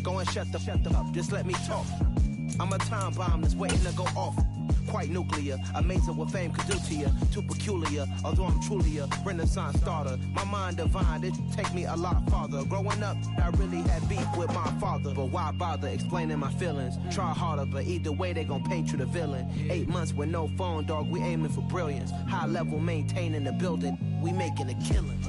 Go and shut the up, just let me talk. I'm a time bomb that's waiting to go off. Quite nuclear, amazing what fame could do to you. Too peculiar, although I'm truly a renaissance starter. My mind divine, it take me a lot farther. Growing up, I really had beef with my father. But why bother explaining my feelings? Try harder, but either way they gon' paint you the villain. 8 months with no phone, dog, we aiming for brilliance. High level maintaining the building, we making a killing.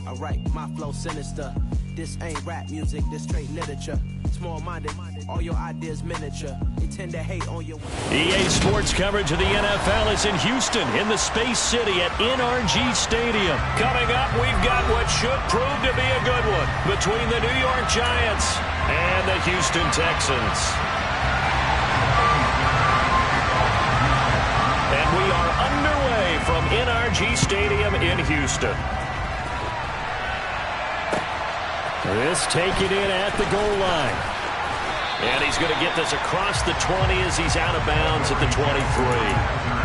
Alright, my flow sinister. This ain't rap music, this straight literature. Small-minded, all your ideas miniature. They tend to hate on your... EA Sports coverage of the NFL is in Houston, in the Space City at NRG Stadium. Coming up, we've got what should prove to be a good one between the New York Giants and the Houston Texans. And we are underway from NRG Stadium in Houston. This taken in at the goal line. And he's going to get this across the 20 as he's out of bounds at the 23.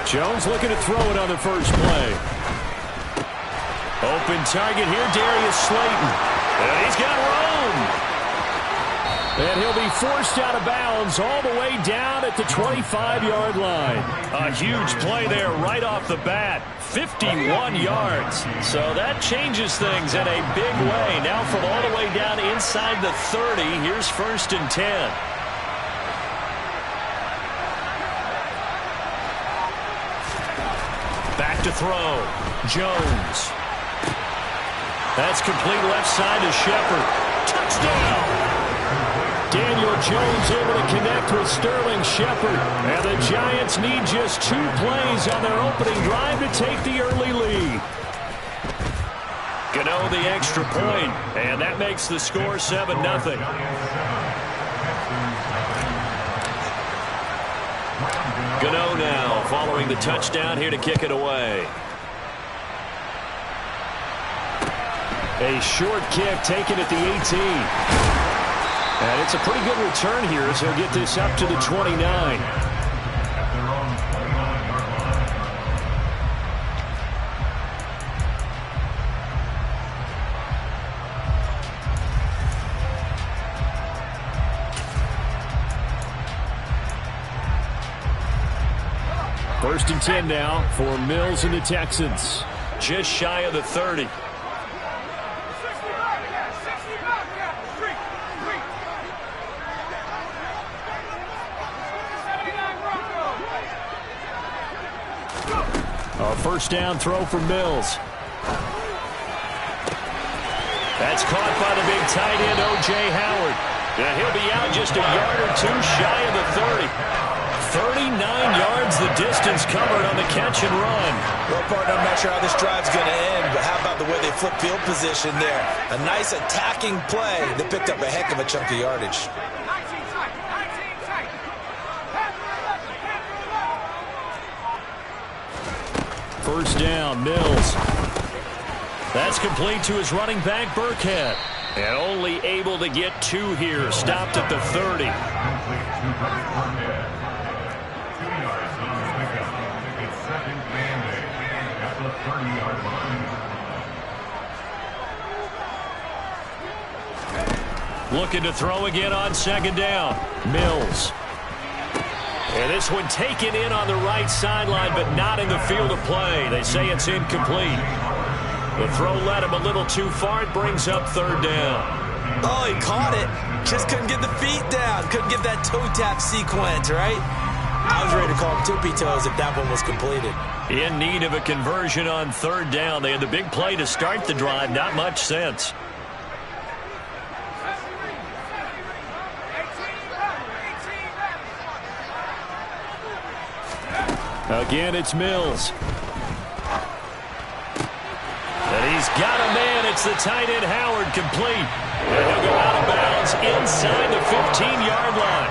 Jones looking to throw it on the first play. Open target here, Darius Slayton. And he's got room. And he'll be forced out of bounds all the way down at the 25-yard line. A huge play there right off the bat. 51 yards. So that changes things in a big way. Now from all the way down inside the 30, here's 1st and 10. To throw. Jones. That's complete left side to Shepard. Touchdown! Daniel Jones able to connect with Sterling Shepard. And the Giants need just 2 plays on their opening drive to take the early lead. Gano the extra point, and that makes the score 7-0. Gano now following the touchdown here to kick it away. A short kick taken at the 18. And it's a pretty good return here as he'll get this up to the 29. First and 10 now for Mills and the Texans. Just shy of the 30. A first down throw for Mills. That's caught by the big tight end, O.J. Howard. And he'll be out just a yard or 2 shy of the 30. 39 yards the distance covered on the catch and run. Well, partner, I'm not sure how this drive's going to end, but how about the way they flip field position there? A nice attacking play that picked up a heck of a chunk of yardage. First down, Mills. That's complete to his running back, Burkhead. And only able to get 2 here, stopped at the 30. Looking to throw again on 2nd down. Mills. And this one taken in on the right sideline, but not in the field of play. They say it's incomplete. The throw led him a little too far. It brings up 3rd down. Oh, he caught it. Just couldn't get the feet down. Couldn't get that toe tap sequence, right? I was ready to call him tippy toes if that one was completed. In need of a conversion on 3rd down. They had the big play to start the drive. Not much sense. Again, it's Mills. And he's got a man. It's the tight end, Howard, complete. And he'll go out of bounds inside the 15-yard line.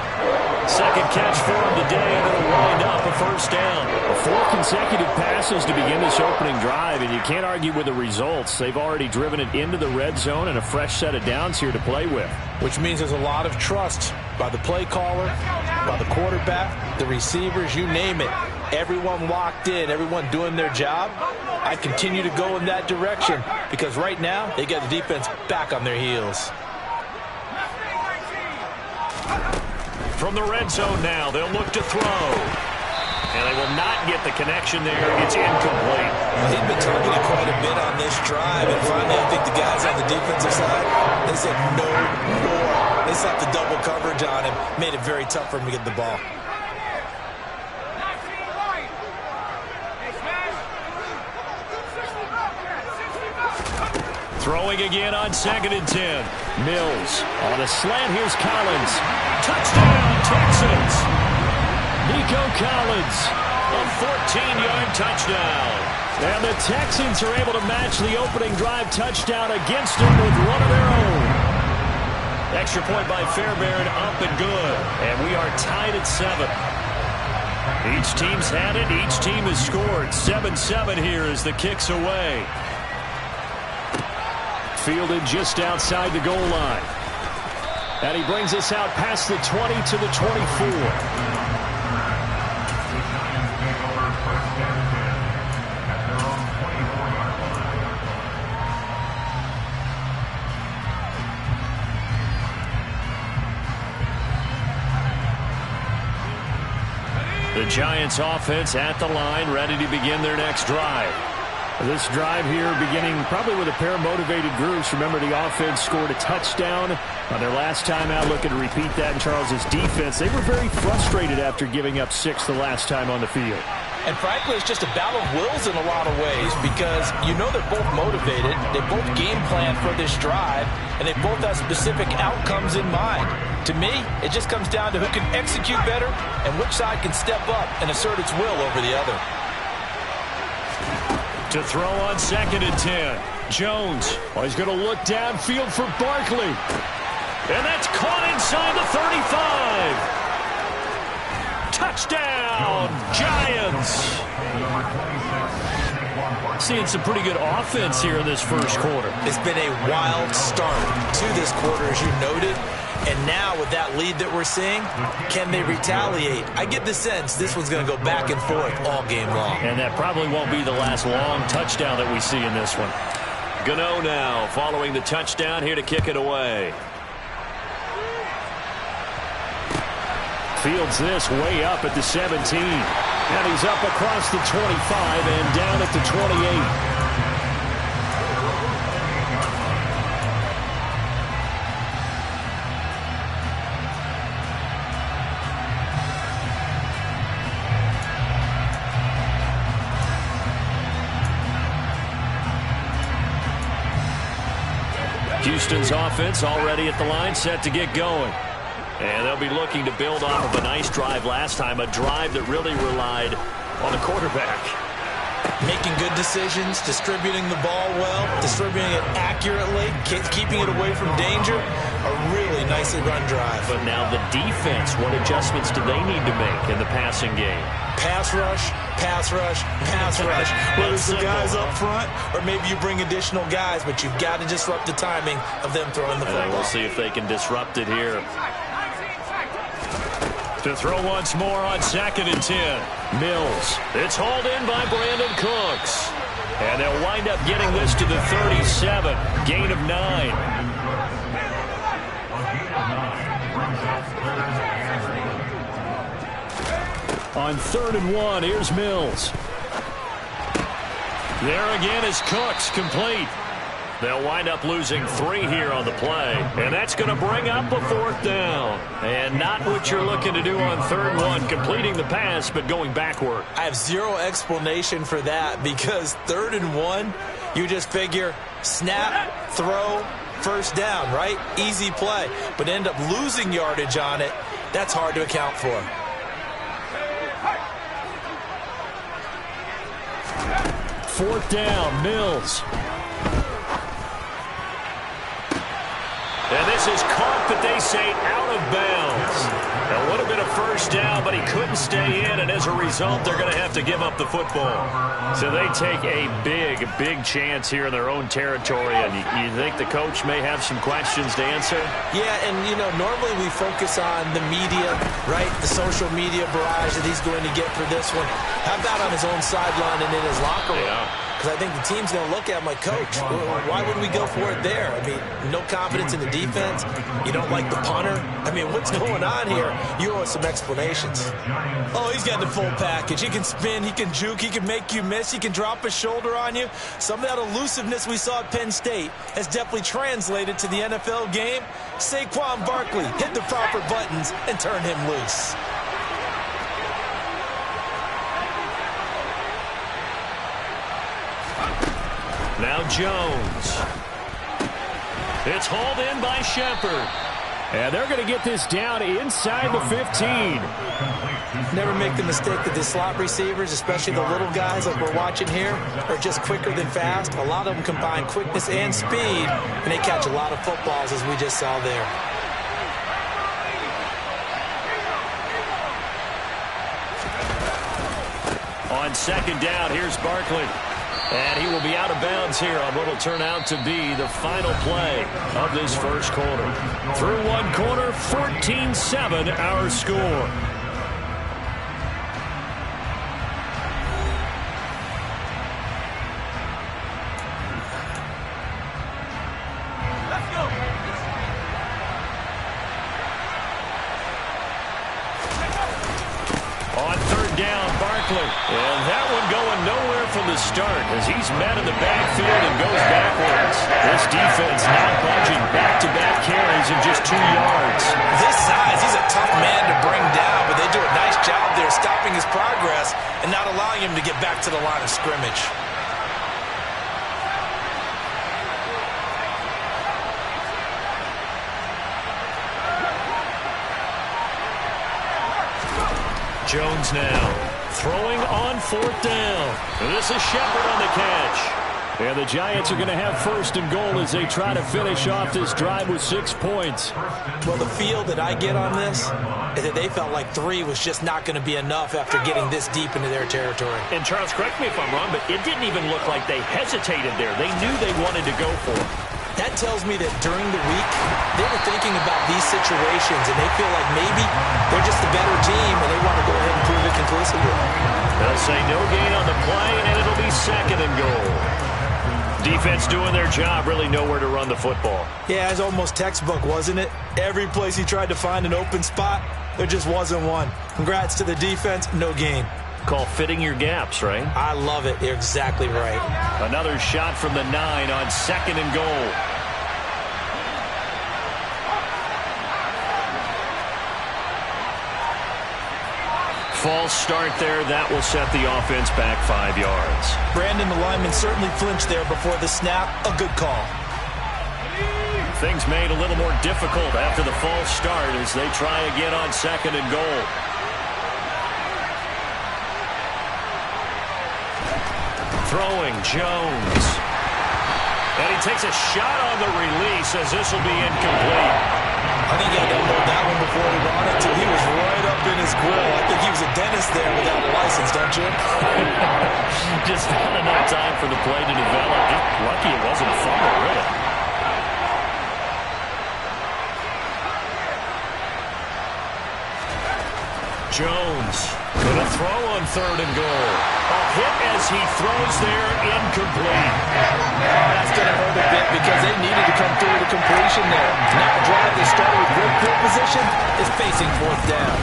Second catch for him today, and it'll wind up a first down. 4 consecutive passes to begin this opening drive, and you can't argue with the results. They've already driven it into the red zone and a fresh set of downs here to play with. Which means there's a lot of trust by the play caller, by the quarterback, the receivers, you name it. Everyone locked in, everyone doing their job. I continue to go in that direction because right now they get the defense back on their heels. From the red zone now, they'll look to throw. And they will not get the connection there. It's incomplete. Well, he's been targeted quite a bit on this drive, and finally I think the guys on the defensive side, they said no more. They slapped the double coverage on him, made it very tough for him to get the ball. Throwing again on 2nd and 10. Mills on a slant. Here's Collins. Touchdown, Texans. Nico Collins, a 14-yard touchdown. And the Texans are able to match the opening drive touchdown against them with one of their own. Extra point by Fairbairn, up and good. And we are tied at 7. Each team's had it. Each team has scored. 7-7 here as the kick's away. Fielded just outside the goal line. And he brings us out past the 20 to the 24. The Giants offense at the line, ready to begin their next drive. This drive here beginning probably with a pair of motivated groups. Remember, the offense scored a touchdown on their last time out. Looking to repeat that in Charles's defense. They were very frustrated after giving up 6 the last time on the field. And frankly, it's just a battle of wills in a lot of ways because you know they're both motivated. They both game plan for this drive, and they both have specific outcomes in mind. To me, it just comes down to who can execute better and which side can step up and assert its will over the other. To throw on 2nd and 10. Jones. Oh, he's going to look downfield for Barkley. And that's caught inside the 35. Touchdown, Giants. Seeing some pretty good offense here in this first quarter. It's been a wild start to this quarter, as you noted. And now with that lead that we're seeing, can they retaliate? I get the sense this one's going to go back and forth all game long. And that probably won't be the last long touchdown that we see in this one. Gano now following the touchdown here to kick it away. Fields this way up at the 17. And he's up across the 25 and down at the 28. Houston's offense already at the line, set to get going. And they'll be looking to build off of a nice drive last time, a drive that really relied on the quarterback. Making good decisions, distributing the ball well, distributing it accurately, keeping it away from danger. A really nicely run drive. But now the defense, what adjustments do they need to make in the passing game? Pass rush, pass rush, pass rush. Whether it's the guys up front or maybe you bring additional guys, but you've got to disrupt the timing of them throwing the football. We'll see if they can disrupt it here. To throw once more on 2nd and 10. Mills. It's hauled in by Brandon Cooks. And they'll wind up getting this to the 37. Gain of 9. On 3rd and 1, here's Mills. There again is Cooks, complete. They'll wind up losing 3 here on the play. And that's going to bring up a 4th down. And not what you're looking to do on 3rd and 1, completing the pass, but going backward. I have zero explanation for that because 3rd and 1, you just figure snap, throw, first down, right? Easy play. But end up losing yardage on it. That's hard to account for. Fourth down, Mills. And this is caught, but they say out of bounds. That would have been a first down, but he couldn't stay in, and as a result, they're going to have to give up the football. So they take a big chance here in their own territory, and you think the coach may have some questions to answer? Yeah, and, normally we focus on the media, right, the social media barrage that he's going to get for this one. How about on his own sideline and in his locker room? Yeah. Because I think the team's going to look at him like, Coach, why would we go for it there? I mean, no confidence in the defense. You don't like the punter. I mean, what's going on here? You owe us some explanations. Oh, he's got the full package. He can spin, he can juke, he can make you miss, he can drop a shoulder on you. Some of that elusiveness we saw at Penn State has definitely translated to the NFL game. Saquon Barkley hit the proper buttons and turn him loose. Now Jones. It's hauled in by Shepard. And they're going to get this down inside the 15. Never make the mistake that the slot receivers, especially the little guys like we're watching here, are just quicker than fast. A lot of them combine quickness and speed, and they catch a lot of footballs, as we just saw there. On second down, here's Barkley. And he will be out of bounds here on what will turn out to be the final play of this first quarter. Through one quarter, 14-7 our score. On third down, Barkley. And that one going nowhere from the start as he's met in the backfield and goes backwards. This defense not budging. Back-to-back carries in just 2 yards. This size, he's a tough man to bring down, but they do a nice job there stopping his progress and not allowing him to get back to the line of scrimmage. Jones now throwing on fourth down. And this is Shepard on the catch. And the Giants are going to have first and goal as they try to finish off this drive with 6 points. Well, the feel that I get on this is that they felt like 3 was just not going to be enough after getting this deep into their territory. And Charles, correct me if I'm wrong, but it didn't even look like they hesitated there. They knew they wanted to go for it. That tells me that during the week, they were thinking about these situations, and they feel like maybe they're just a better team, and they want to go ahead and prove it conclusively. They'll say no gain on the play, and it'll be second and goal. Defense doing their job, really nowhere to run the football. Yeah, it's almost textbook, wasn't it? Every place he tried to find an open spot, there just wasn't one. Congrats to the defense, no gain. Call fitting your gaps, right? I love it. You're exactly right. Another shot from the 9 on second and goal. False start there. That will set the offense back 5 yards. Brandon, the lineman, certainly flinched there before the snap. A good call. Things made a little more difficult after the false start as they try again on second and goal. Throwing, Jones. And he takes a shot on the release as this will be incomplete. I think he had to hold that one before he brought it to. He was right up in his grill. I think he was a dentist there without a license, don't you? Just not enough time for the play to develop. Just lucky it wasn't a fumble, really. Jones gonna throw on third and goal. A hit as he throws there, incomplete. That's going to hurt a bit because they needed to come through to completion there. Now a drive that started with good field position is facing fourth down.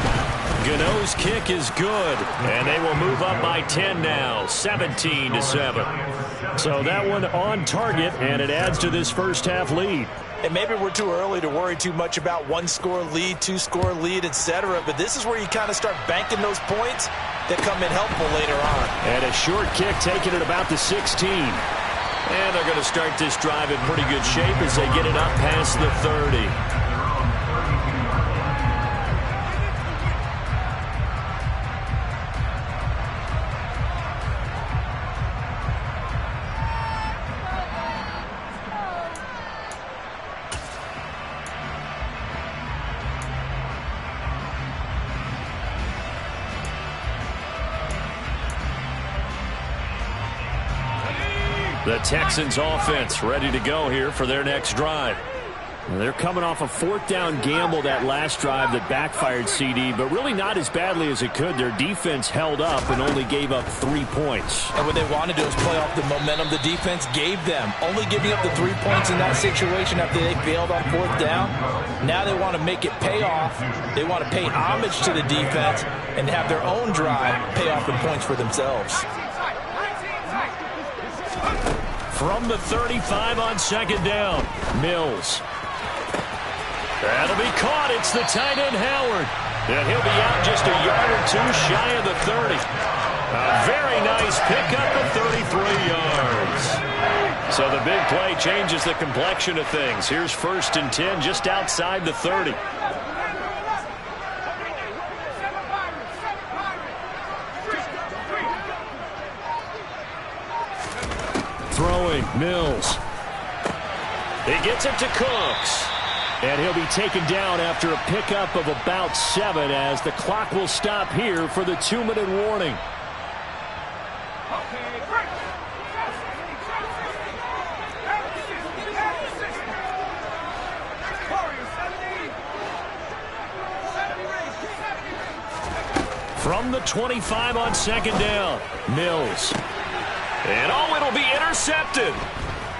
Gano's kick is good, and they will move up by 10 now, 17-7. So that one on target, and it adds to this first half lead. And maybe we're too early to worry too much about one-score lead, two-score lead, etc. But this is where you kind of start banking those points that come in helpful later on. And a short kick taken at about the 16. And they're going to start this drive in pretty good shape as they get it up past the 30. The Texans offense ready to go here for their next drive. They're coming off a 4th down gamble that last drive that backfired, CD, but really not as badly as it could. Their defense held up and only gave up 3 points. And what they want to do is play off the momentum the defense gave them. Only giving up the 3 points in that situation after they failed on 4th down. Now they want to make it pay off. They want to pay homage to the defense and have their own drive pay off the points for themselves. From the 35 on 2nd down, Mills. That'll be caught. It's the tight end, Howard. And he'll be out just a yard or 2 shy of the 30. A very nice pickup of 33 yards. So the big play changes the complexion of things. Here's 1st and 10 just outside the 30. Throwing, Mills. He gets it to Cooks. And he'll be taken down after a pickup of about 7 as the clock will stop here for the 2-minute warning. From the 25 on 2nd down, Mills. And it'll be intercepted.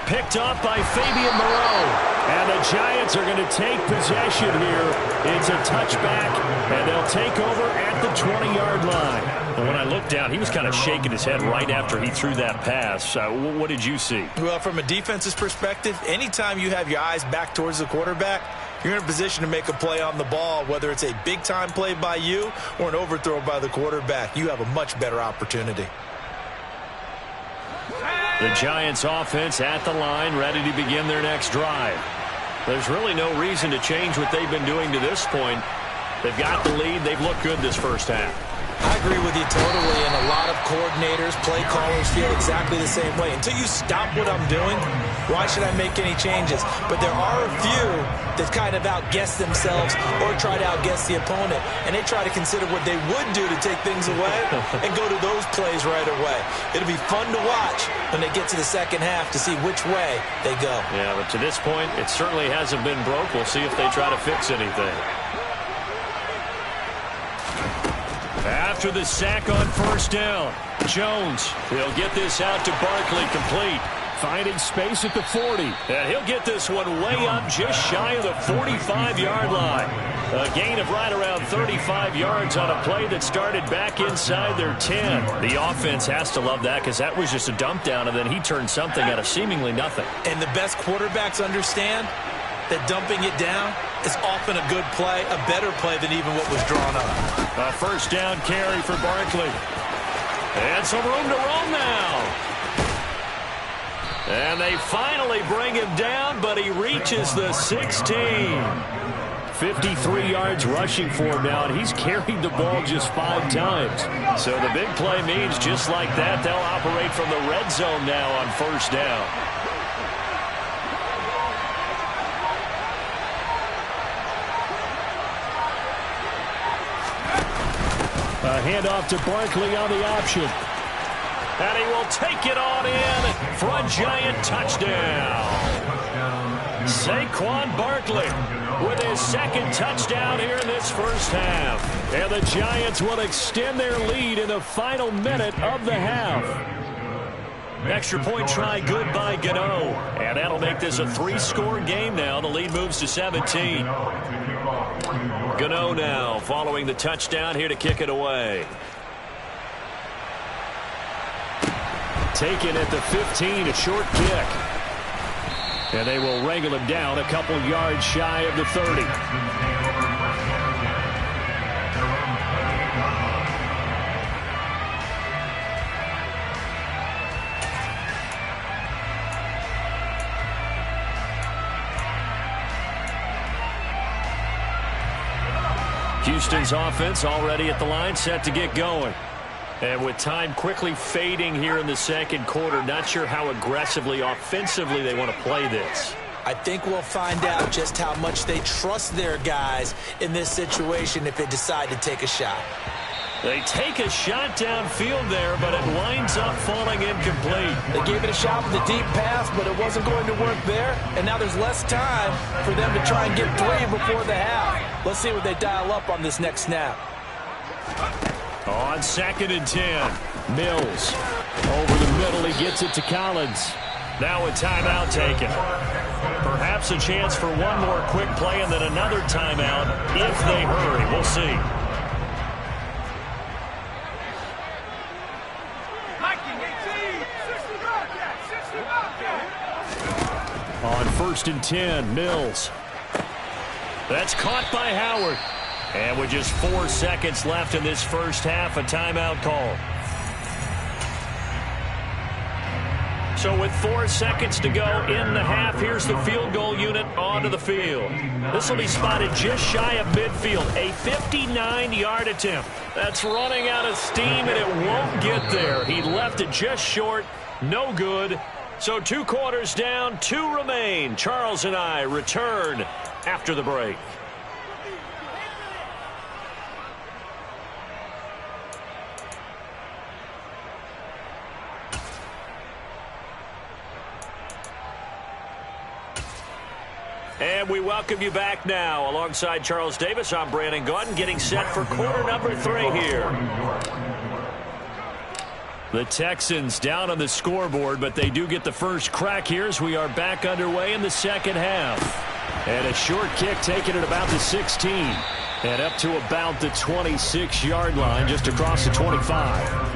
Picked up by Fabian Moreau. And the Giants are going to take possession here. It's a touchback, and they'll take over at the 20-yard line. And when I looked down, he was kind of shaking his head right after he threw that pass. What did you see? Well, from a defense's perspective, anytime you have your eyes back towards the quarterback, you're in a position to make a play on the ball, whether it's a big-time play by you or an overthrow by the quarterback. You have a much better opportunity. The Giants offense at the line, ready to begin their next drive. There's really no reason to change what they've been doing to this point. They've got the lead. They've looked good this first half. I agree with you totally, and a lot of coordinators, play callers feel exactly the same way. Until you stop what I'm doing, why should I make any changes? But there are a few that kind of outguess themselves or try to outguess the opponent, and they try to consider what they would do to take things away and go to those plays right away. It'll be fun to watch when they get to the second half to see which way they go. Yeah, but to this point, it certainly hasn't been broke. We'll see if they try to fix anything. After the sack on 1st down, Jones, he'll get this out to Barkley, complete. Finding space at the 40. And he'll get this one way up just shy of the 45-yard line. A gain of right around 35 yards on a play that started back inside their 10. The offense has to love that because that was just a dump down, and then he turned something out of seemingly nothing. And the best quarterbacks understand that dumping it down is often a good play, a better play than even what was drawn up. A 1st down carry for Barkley. And some room to roam now. And they finally bring him down, but he reaches the 16. 53 yards rushing for him now, and he's carried the ball just 5 times. So the big play means just like that, they'll operate from the red zone now on 1st down. A handoff to Barkley on the option. And he will take it on in for a Giant touchdown. Saquon Barkley with his 2nd touchdown here in this first half. And the Giants will extend their lead in the final minute of the half. Extra point try good by Gano. And that'll make this a 3-score game now. The lead moves to 17. Gano now following the touchdown here to kick it away. Taken at the 15, a short kick. And they will wrangle him down a couple yards shy of the 30. Houston's offense already at the line, set to get going. And with time quickly fading here in the second quarter, not sure how aggressively, offensively they want to play this. I think we'll find out just how much they trust their guys in this situation if they decide to take a shot. They take a shot downfield there, but it winds ends up falling incomplete. They gave it a shot with a deep pass, but it wasn't going to work there. And now there's less time for them to try and get 3 before the half. Let's see what they dial up on this next snap. On 2nd and 10, Mills. Over the middle, he gets it to Collins. Now a timeout taken. Perhaps a chance for one more quick play and then another timeout if they hurry. We'll see. On 1st and 10, Mills. That's caught by Howard. And with just 4 seconds left in this first half, a timeout call. So with 4 seconds to go in the half, here's the field goal unit onto the field. This will be spotted just shy of midfield, a 59-yard attempt. That's running out of steam, and it won't get there. He left it just short, no good. So 2 quarters down, 2 remain. Charles and I return after the break. And we welcome you back now. Alongside Charles Davis, I'm Brandon Gaudin, getting set for quarter number 3 here. The Texans down on the scoreboard, but they do get the first crack here as we are back underway in the second half. And a short kick taken at about the 16. And up to about the 26-yard line, just across the 25.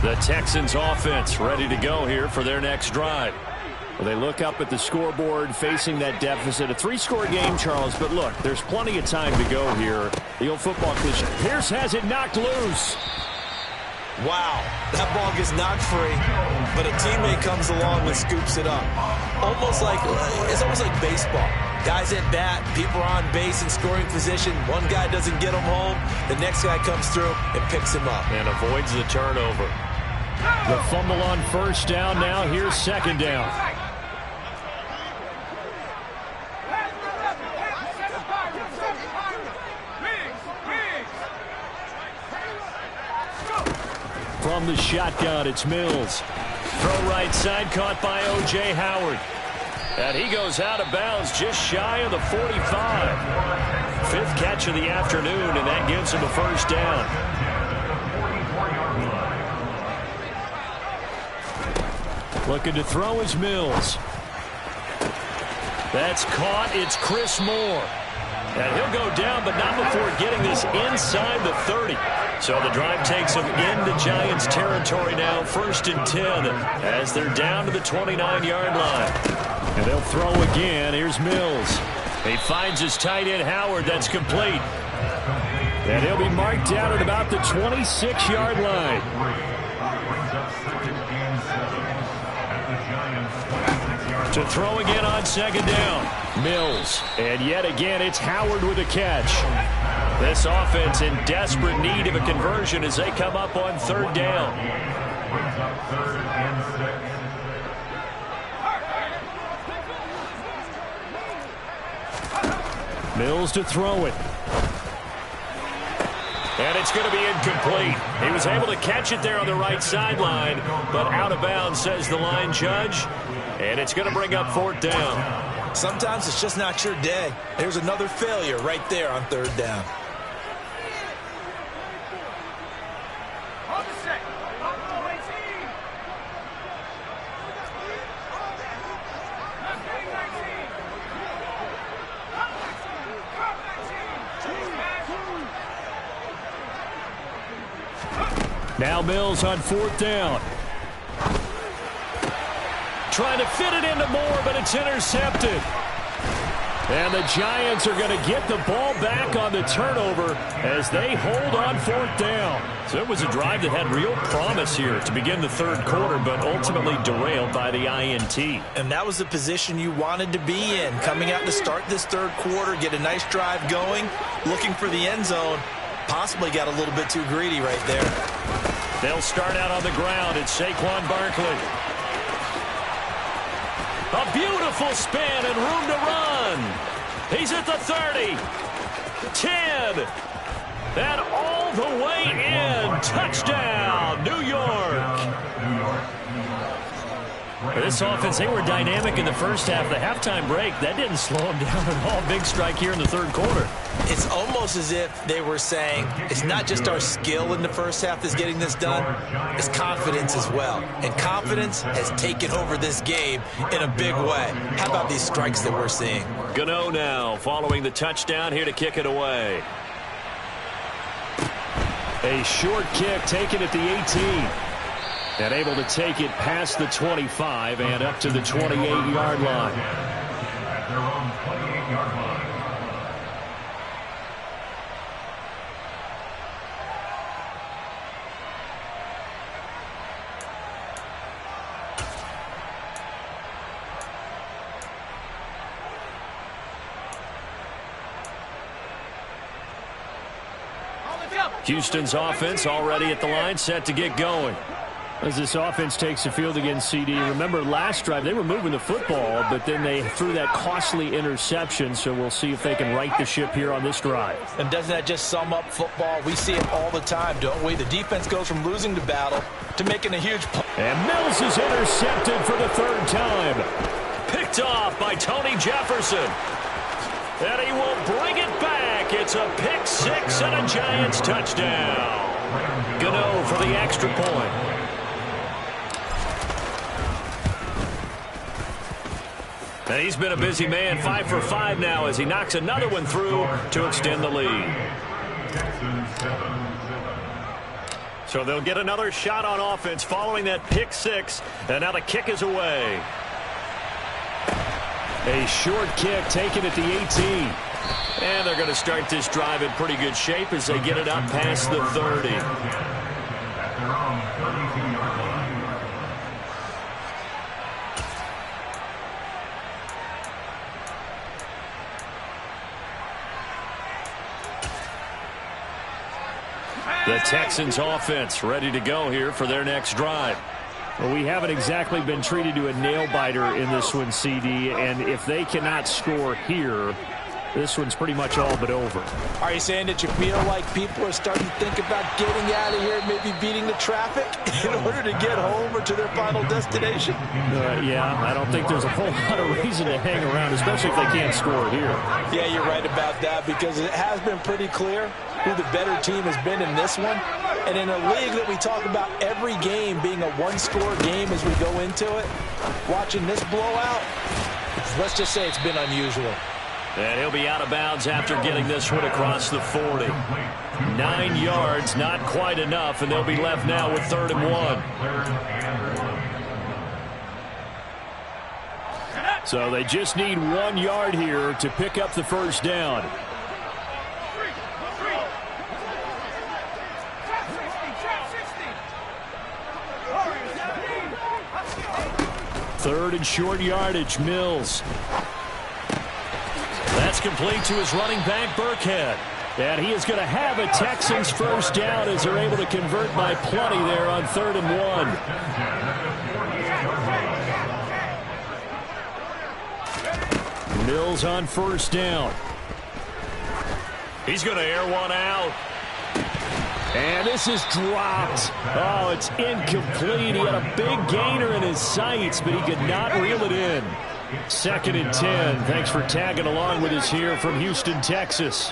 The Texans offense ready to go here for their next drive. Well, they look up at the scoreboard facing that deficit. A 3-score game, Charles, but look, there's plenty of time to go here. The old football cliche. Pierce has it knocked loose. Wow, that ball gets knocked free, but a teammate comes along and scoops it up. It's almost like baseball. Guys at bat, people are on base in scoring position. One guy doesn't get him home. The next guy comes through and picks him up. And avoids the turnover. The fumble on first down. Now here's second down. From the shotgun, it's Mills. Throw right side, caught by O.J. Howard. And he goes out of bounds just shy of the 45. 5th catch of the afternoon, and that gives him a first down. Looking to throw is Mills. That's caught. It's Chris Moore. And he'll go down, but not before getting this inside the 30. So the drive takes them into Giants territory now, 1st and 10, as they're down to the 29-yard line. And they'll throw again. Here's Mills. He finds his tight end, Howard. That's complete. And he'll be marked down at about the 26-yard line. To throw again on second down. Mills. And yet again, it's Howard with a catch. This offense in desperate need of a conversion as they come up on 3rd down. Mills to throw it. And it's going to be incomplete. He was able to catch it there on the right sideline, but out of bounds, says the line judge. And it's going to bring up 4th down. Sometimes it's just not your day. There's another failure right there on 3rd down. Now Mills on 4th down. Trying to fit it into Moore, but it's intercepted. And the Giants are going to get the ball back on the turnover as they hold on 4th down. So it was a drive that had real promise here to begin the 3rd quarter, but ultimately derailed by the INT. And that was the position you wanted to be in, coming out to start this 3rd quarter, get a nice drive going, looking for the end zone. Possibly got a little bit too greedy right there. They'll start out on the ground. It's Saquon Barkley. A beautiful spin and room to run. He's at the 30. 10. And all the way in. Touchdown, New York. This offense, they were dynamic in the first half. The halftime break, that didn't slow them down at all. Big strike here in the third quarter. It's almost as if they were saying, it's not just our skill in the first half that's getting this done, it's confidence as well. And confidence has taken over this game in a big way. How about these strikes that we're seeing? Gano now following the touchdown here to kick it away. A short kick taken at the 18. And able to take it past the 25 and up to the 28-yard line. At their own 28-yard line. Houston's offense already at the line, set to get going. As this offense takes the field against CD, remember last drive they were moving the football, but then they threw that costly interception, so we'll see if they can right the ship here on this drive. And doesn't that just sum up football? We see it all the time, don't we? The defense goes from losing the battle to making a huge play. And Mills is intercepted for the third time. Picked off by Tony Jefferson. And he will bring it back. It's a pick six and a Giants touchdown. Gano for the extra point. And he's been a busy man, 5 for 5 now as he knocks another one through to extend the lead. So they'll get another shot on offense following that pick six, and now the kick is away. A short kick taken at the 18. And they're going to start this drive in pretty good shape as they get it up past the 30. At their own 32-yard line. The Texans offense ready to go here for their next drive. Well, we haven't exactly been treated to a nail-biter in this one, CD, and if they cannot score here, this one's pretty much all but over. Are you saying that you feel like people are starting to think about getting out of here, maybe beating the traffic in order to get home or to their final destination? Yeah, I don't think there's a whole lot of reason to hang around, especially if they can't score here. Yeah, you're right about that because it has been pretty clear who the better team has been in this one. And in a league that we talk about every game being a one-score game as we go into it, watching this blowout, let's just say it's been unusual. And he'll be out of bounds after getting this one across the 40. 9 yards, not quite enough, and they'll be left now with 3rd and 1. So they just need 1 yard here to pick up the first down. Third and short yardage, Mills. That's complete to his running back, Burkhead. And he is going to have a Texans first down as they're able to convert by plenty there on 3rd and 1. Mills on first down. He's going to air one out. And this is dropped. Oh, it's incomplete. He had a big gainer in his sights, but he could not reel it in. 2nd and 10. Thanks for tagging along with us here from Houston, Texas.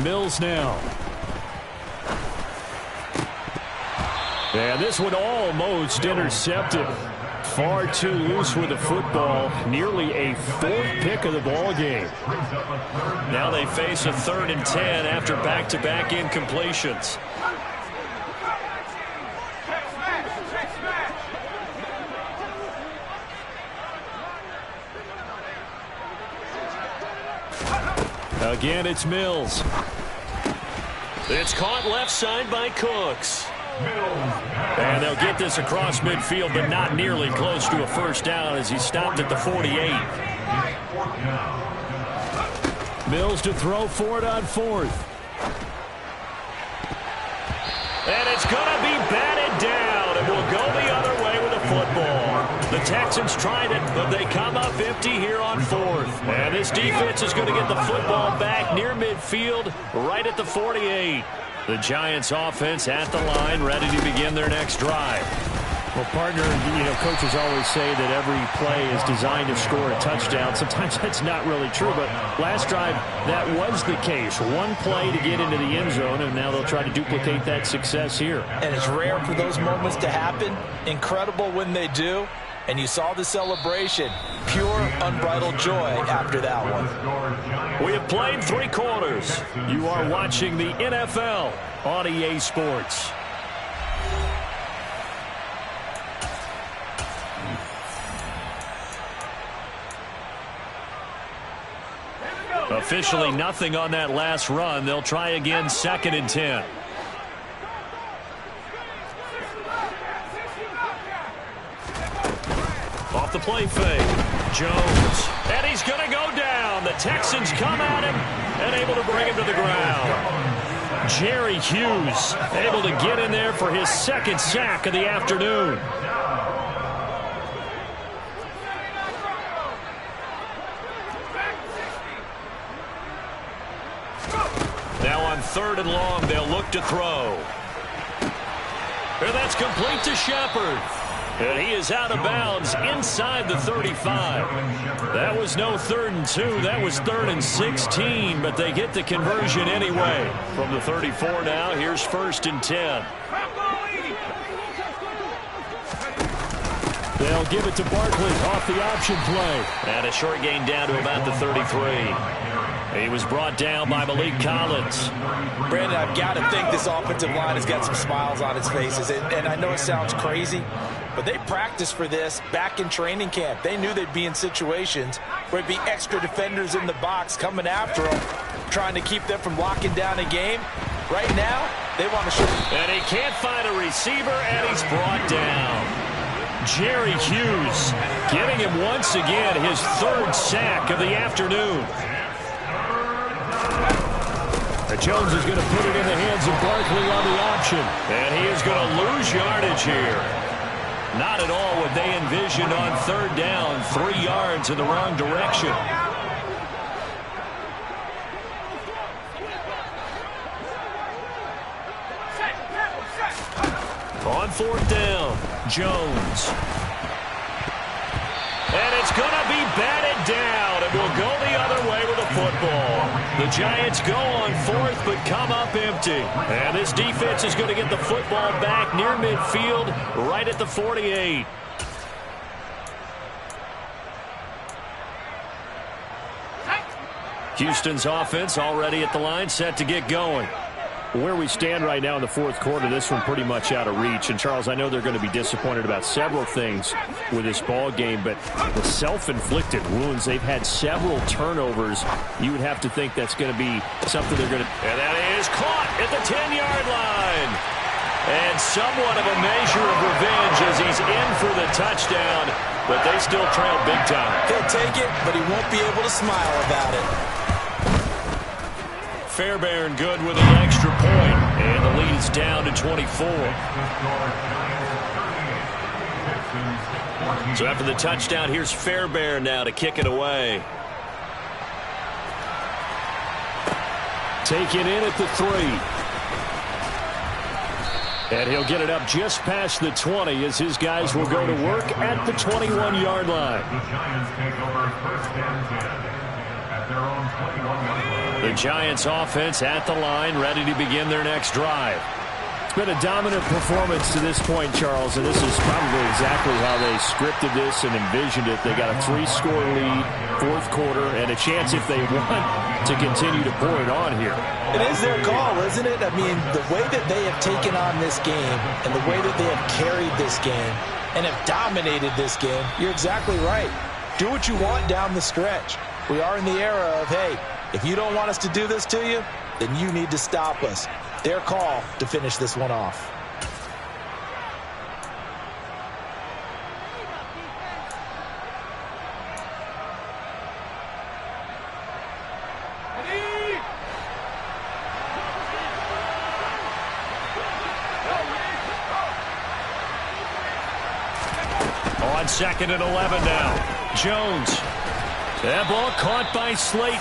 Mills now. And this one almost intercepted. Far too loose with the football. Nearly a 4th pick of the ball game. Now they face a 3rd and 10 after back-to-back incompletions. Again, it's Mills. It's caught left side by Cooks. And they'll get this across midfield, but not nearly close to a first down as he stopped at the 48. Mills to throw for it on fourth. And it's going to be batted down, and we'll go the other way with the football. The Texans tried it, but they come up empty here on fourth. And this defense is going to get the football back near midfield, right at the 48. The Giants offense at the line, ready to begin their next drive. Well, partner, coaches always say that every play is designed to score a touchdown. Sometimes that's not really true, but last drive, that was the case. One play to get into the end zone, and now they'll try to duplicate that success here. And it's rare for those moments to happen. Incredible when they do. And you saw the celebration. Pure, unbridled joy after that one. We have played 3 quarters. You are watching the NFL on EA Sports. Officially nothing on that last run. They'll try again, 2nd and 10. Off the play fake. Jones. And he's going to go down. The Texans come at him and able to bring him to the ground. Jerry Hughes able to get in there for his 2nd sack of the afternoon. Now on 3rd and long, they'll look to throw. And that's complete to Shepard. And he is out of bounds inside the 35. That was no 3rd and 2. That was 3rd and 16, but they get the conversion anyway. From the 34 now, here's 1st and 10. They'll give it to Barkley off the option play. And a short gain down to about the 33. He was brought down by Malik Collins. Brandon, I've got to think this offensive line has got some smiles on its faces. And I know it sounds crazy, but they practiced for this back in training camp. They knew they'd be in situations where it'd be extra defenders in the box coming after them, trying to keep them from locking down a game. Right now, they want to shoot. And he can't find a receiver, and he's brought down. Jerry Hughes getting him once again his 3rd sack of the afternoon. Jones is going to put it in the hands of Barkley on the option. And he is going to lose yardage here. Not at all what they envisioned on 3rd down. 3 yards in the wrong direction. On 4th down, Jones. And it's going to be batted down, and we'll go the other way with the football. The Giants go on 4th, but come up empty. And this defense is going to get the football back near midfield, right at the 48. Houston's offense already at the line, set to get going. Where we stand right now in the 4th quarter, this one pretty much out of reach. And, Charles, I know they're going to be disappointed about several things with this ball game, but the self-inflicted wounds, they've had several turnovers. You would have to think that's going to be something they're going to... And that is caught at the 10-yard line. And somewhat of a measure of revenge as he's in for the touchdown, but they still trail big time. He'll take it, but he won't be able to smile about it. Fairbairn good with an extra point, and the lead is down to 24. So after the touchdown, here's Fairbairn now to kick it away. Take it in at the 3. And he'll get it up just past the 20 as his guys will go to work at the 21-yard line. The Giants offense at the line, ready to begin their next drive. It's been a dominant performance to this point, Charles, and this is probably exactly how they scripted this and envisioned it. They got a 3-score lead, 4th quarter, and a chance if they want to continue to pour it on here. It is their call, isn't it? I mean, the way that they have taken on this game and the way that they have carried this game and have dominated this game, you're exactly right. Do what you want down the stretch. We are in the era of, hey, if you don't want us to do this to you, then you need to stop us. Their call to finish this one off. On 2nd and 11 now. Jones. That ball caught by Slayton.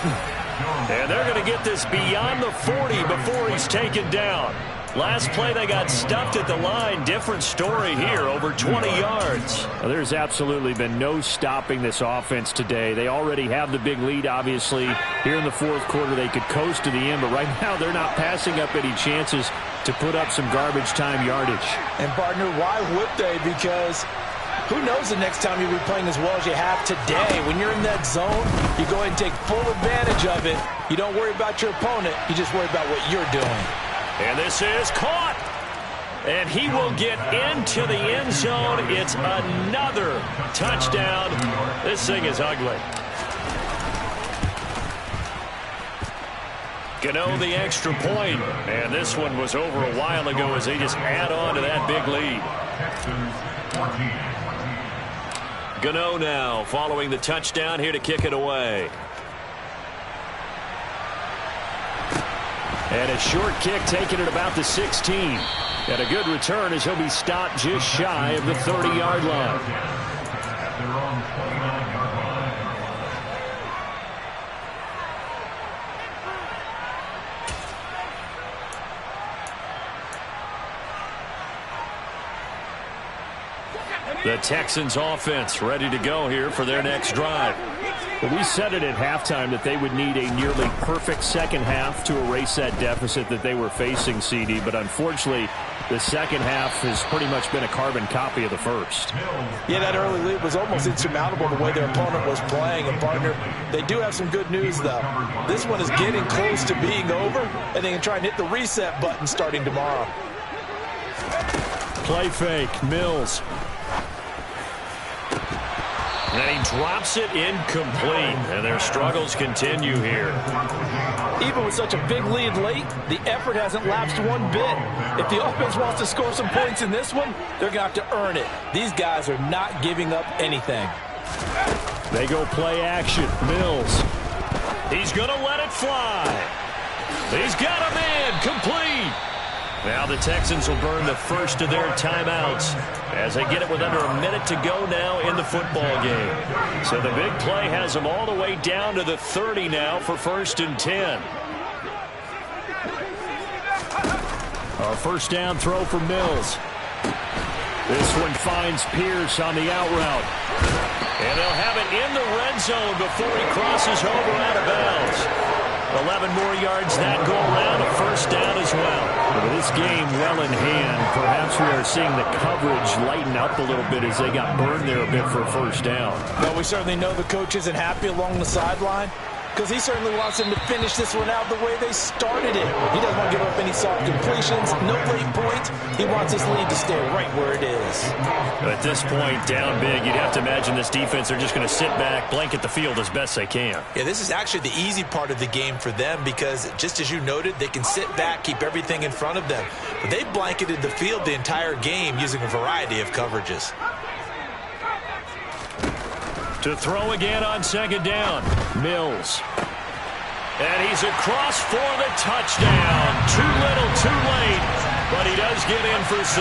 And they're going to get this beyond the 40 before he's taken down. Last play, they got stuffed at the line. Different story here, over 20 yards. Well, there's absolutely been no stopping this offense today. They already have the big lead, obviously. Here in the fourth quarter, they could coast to the end, but right now they're not passing up any chances to put up some garbage time yardage. And, partner, why would they? Because who knows the next time you'll be playing as well as you have today. When you're in that zone, you go ahead and take full advantage of it. You don't worry about your opponent. You just worry about what you're doing. And this is caught. And he will get into the end zone. It's another touchdown. This thing is ugly. Gano the extra point. And this one was over a while ago as they just add on to that big lead. Gano now following the touchdown here to kick it away. And a short kick taken at about the 16. And a good return as he'll be stopped just shy of the 30-yard line. The Texans offense ready to go here for their next drive. Well, we said it at halftime that they would need a nearly perfect second half to erase that deficit that they were facing, CD. But unfortunately, the second half has pretty much been a carbon copy of the first. Yeah, that early lead was almost insurmountable the way their opponent was playing. And, partner, they do have some good news, though. This one is getting close to being over, and they can try and hit the reset button starting tomorrow. Play fake, Mills. And he drops it incomplete, and their struggles continue here. Even with such a big lead late, the effort hasn't lapsed one bit. If the offense wants to score some points in this one, they're going to have to earn it. These guys are not giving up anything. They go play action. Mills. He's going to let it fly. He's got a man complete. Now the Texans will burn the first of their timeouts as they get it with under a minute to go now in the football game. So the big play has them all the way down to the 30 now for 1st and 10. A first down throw for Mills. This one finds Pierce on the out route. And they'll have it in the red zone before he crosses over out of bounds. 11 more yards that go around, a first down as well. With this game well in hand, perhaps we are seeing the coverage lighten up a little bit as they got burned there a bit for a first down. Well, we certainly know the coach isn't happy along the sideline because he certainly wants them to finish this one out the way they started it. He doesn't want to give up any soft completions, no late points. He wants his lead to stay right where it is. At this point, down big, you'd have to imagine this defense are just going to sit back, blanket the field as best they can. Yeah, this is actually the easy part of the game for them because, just as you noted, they can sit back, keep everything in front of them. But they blanketed the field the entire game using a variety of coverages. To throw again on 2nd down, Mills. And he's across for the touchdown. Too little, too late, but he does get in for 6.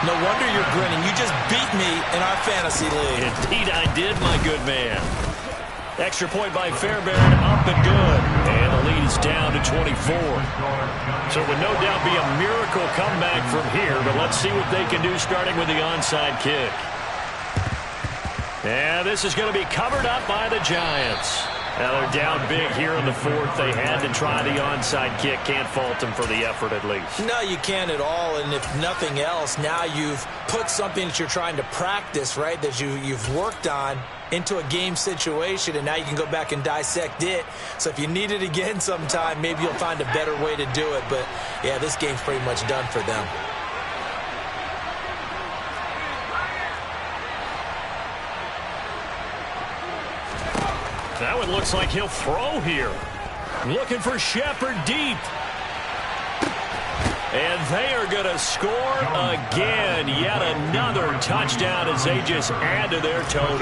No wonder you're grinning. You just beat me in our fantasy league. Indeed I did, my good man. Extra point by Fairbairn, up and good. And the lead is down to 24. So it would no doubt be a miracle comeback from here, but let's see what they can do starting with the onside kick. And this is going to be covered up by the Giants. Now they're down big here in the 4th. They had to try the onside kick. Can't fault them for the effort at least. No, you can't at all. And if nothing else, now you've put something that you're trying to practice, right, that you've worked on into a game situation, and now you can go back and dissect it. So if you need it again sometime, maybe you'll find a better way to do it. But, yeah, this game's pretty much done for them. That one looks like he'll throw here. Looking for Shepard deep. And they are going to score again. Yet another touchdown as they just add to their totals.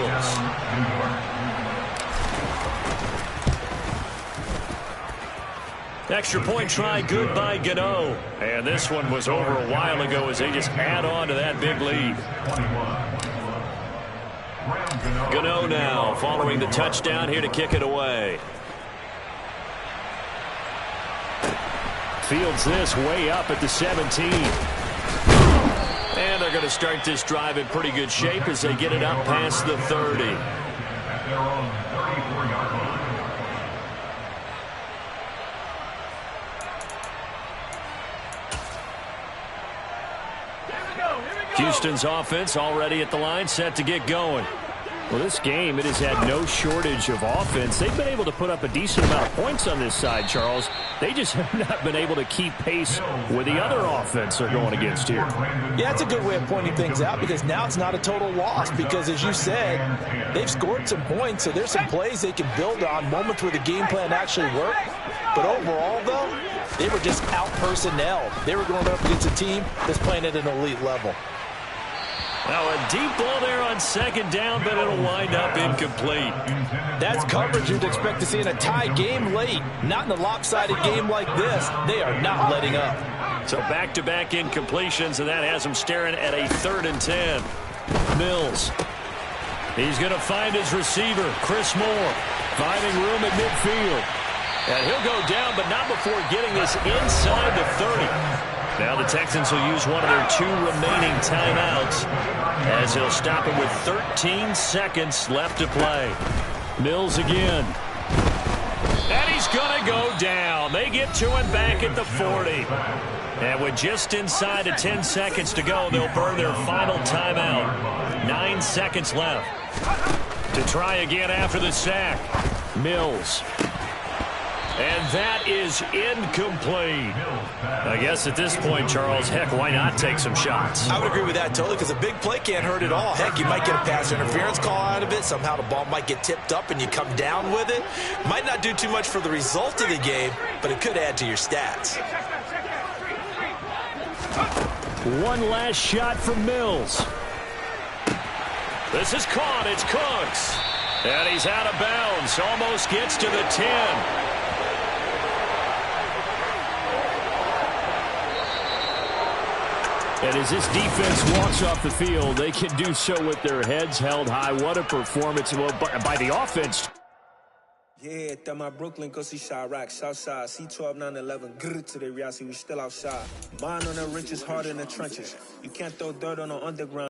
Extra point try good by Gano. And this one was over a while ago as they just add on to that big lead. Gano now following the touchdown here to kick it away. Fields this way up at the 17. And they're going to start this drive in pretty good shape as they get it up past the 30. At their own 34-yard line. Houston's offense already at the line, set to get going. Well, this game, it has had no shortage of offense. They've been able to put up a decent amount of points on this side, Charles. They just have not been able to keep pace with the other offense they're going against here. Yeah, it's a good way of pointing things out because now it's not a total loss because, as you said, they've scored some points, so there's some plays they can build on, moments where the game plan actually worked. But overall, though, they were just out-personnel. They were going up against a team that's playing at an elite level. Now a deep ball there on second down, but it'll wind up incomplete. That's coverage you'd expect to see in a tie game late. Not in a lopsided game like this. They are not letting up. So back-to-back incompletions, and that has them staring at a 3rd and 10. Mills. He's going to find his receiver, Chris Moore, finding room at midfield. And he'll go down, but not before getting this inside the 30. Now the Texans will use one of their 2 remaining timeouts as he'll stop it with 13 seconds left to play. Mills again. And he's going to go down. They get to him back at the 40. And with just inside of 10 seconds to go, they'll burn their final timeout. 9 seconds left. To try again after the sack. Mills. And that is incomplete. I guess at this point, Charles, heck, why not take some shots? I would agree with that totally because a big play can't hurt at all. Heck, you might get a pass interference call out of it. Somehow the ball might get tipped up and you come down with it. Might not do too much for the result of the game, but it could add to your stats. One last shot from Mills. This is caught. It's Cooks. And he's out of bounds. Almost gets to the 10. And as this defense walks off the field, they can do so with their heads held high. What a performance by the offense. Yeah, that my Brooklyn, go see Chirac, Southside, C12, 911, grrr to the reality, we still outside. Mine on the riches, hard in the trenches. You can't throw dirt on the underground.